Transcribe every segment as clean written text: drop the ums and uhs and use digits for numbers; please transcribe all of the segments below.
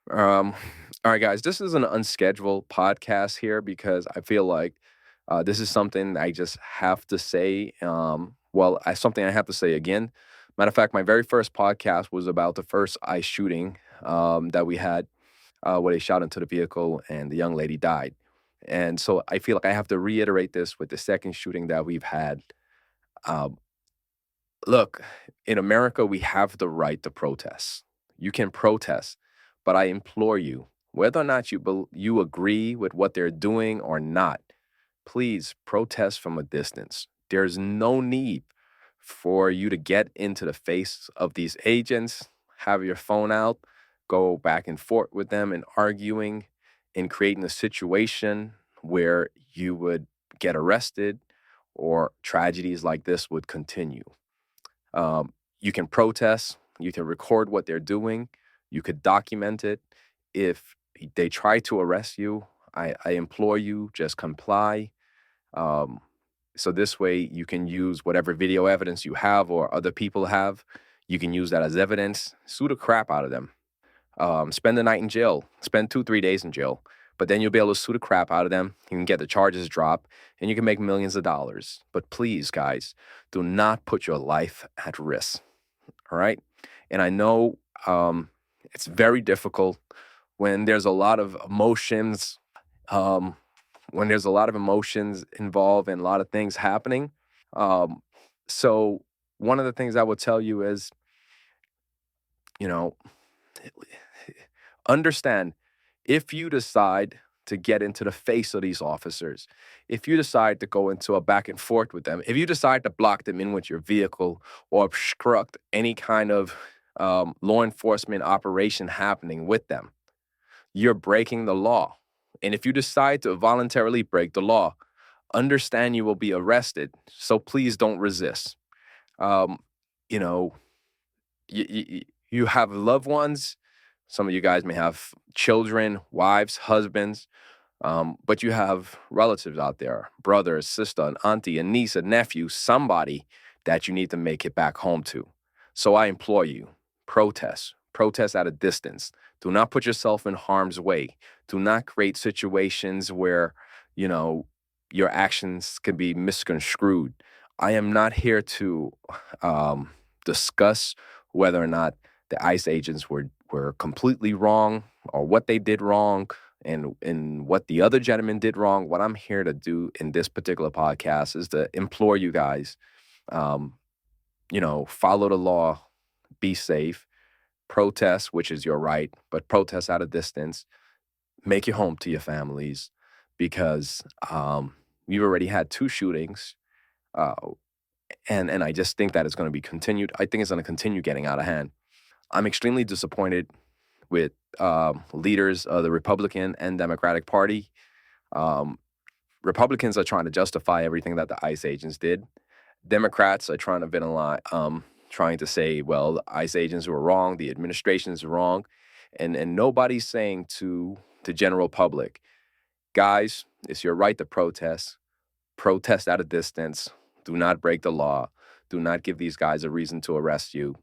Um, all right, guys, this is an unscheduled podcast here because I feel like this is something I just have to say. Something I have to say again. Matter of fact, my very first podcast was about the first ICE shooting that we had, where they shot into the vehicle and the young lady died. And so I feel like I have to reiterate this with the second shooting that we've had. Um, Look, in America, we have the right to protest. You can protest, but I implore you, whether or not you agree with what they're doing or not, please protest from a distance. There's no need for you to get into the face of these agents, have your phone out, go back and forth with them and arguing and creating a situation where you would get arrested or tragedies like this would continue. You can protest, you can record what they're doing, you could document it. If they try to arrest you, I implore you, just comply. Um, so this way you can use whatever video evidence you have or other people have. You can use that as evidence. Sue the crap out of them. Spend the night in jail. Spend 2, 3 days in jail. But then you'll be able to sue the crap out of them. You can get the charges dropped and you can make millions of dollars. But please, guys, do not put your life at risk. All right. And I know it's very difficult when there's a lot of emotions, um, when there's a lot of emotions involved and a lot of things happening. Um, so, one of the things I would tell you is, you know, understand if you decide to get into the face of these officers, if you decide to go into a back and forth with them, if you decide to block them in with your vehicle or obstruct any kind of law enforcement operation happening with them, you're breaking the law. And if you decide to voluntarily break the law, understand you will be arrested. So please don't resist. Um, you know, you have loved ones. Some of you guys may have children, wives, husbands, but you have relatives out there, brother, sister, an auntie, a niece, a nephew, somebody that you need to make it back home to. So I implore you, protest. Protest at a distance. Do not put yourself in harm's way. Do not create situations where, you know, your actions can be misconstrued. I am not here to discuss whether or not the ICE agents were completely wrong or what they did wrong and what the other gentleman did wrong. What I'm here to do in this particular podcast is to implore you guys, um, follow the law, be safe, protest, which is your right, but protest at a distance, make it home to your families because we've already had two shootings. Uh, and I just think that it's going to be continued. I think it's going to continue getting out of hand. I'm extremely disappointed with leaders of the Republican and Democratic Party. Um, Republicans are trying to justify everything that the ICE agents did. Democrats are trying to ventilate, trying to say, well, the ICE agents were wrong, the administration is wrong, and nobody's saying to the general public, guys, it's your right to protest. Protest at a distance. Do not break the law. Do not give these guys a reason to arrest you.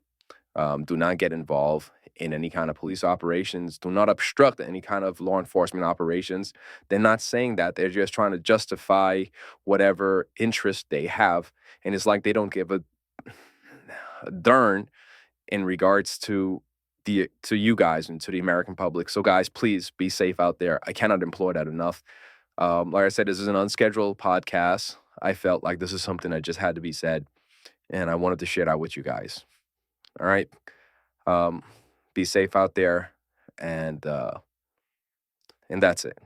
Do not get involved in any kind of police operations. Do not obstruct any kind of law enforcement operations. They're not saying that. They're just trying to justify whatever interest they have. And it's like they don't give a darn in regards to you guys and to the American public. So guys, please be safe out there. I cannot implore that enough. Like I said, this is an unscheduled podcast. I felt like this is something that just had to be said, and I wanted to share that with you guys. All right. Um, be safe out there, and that's it.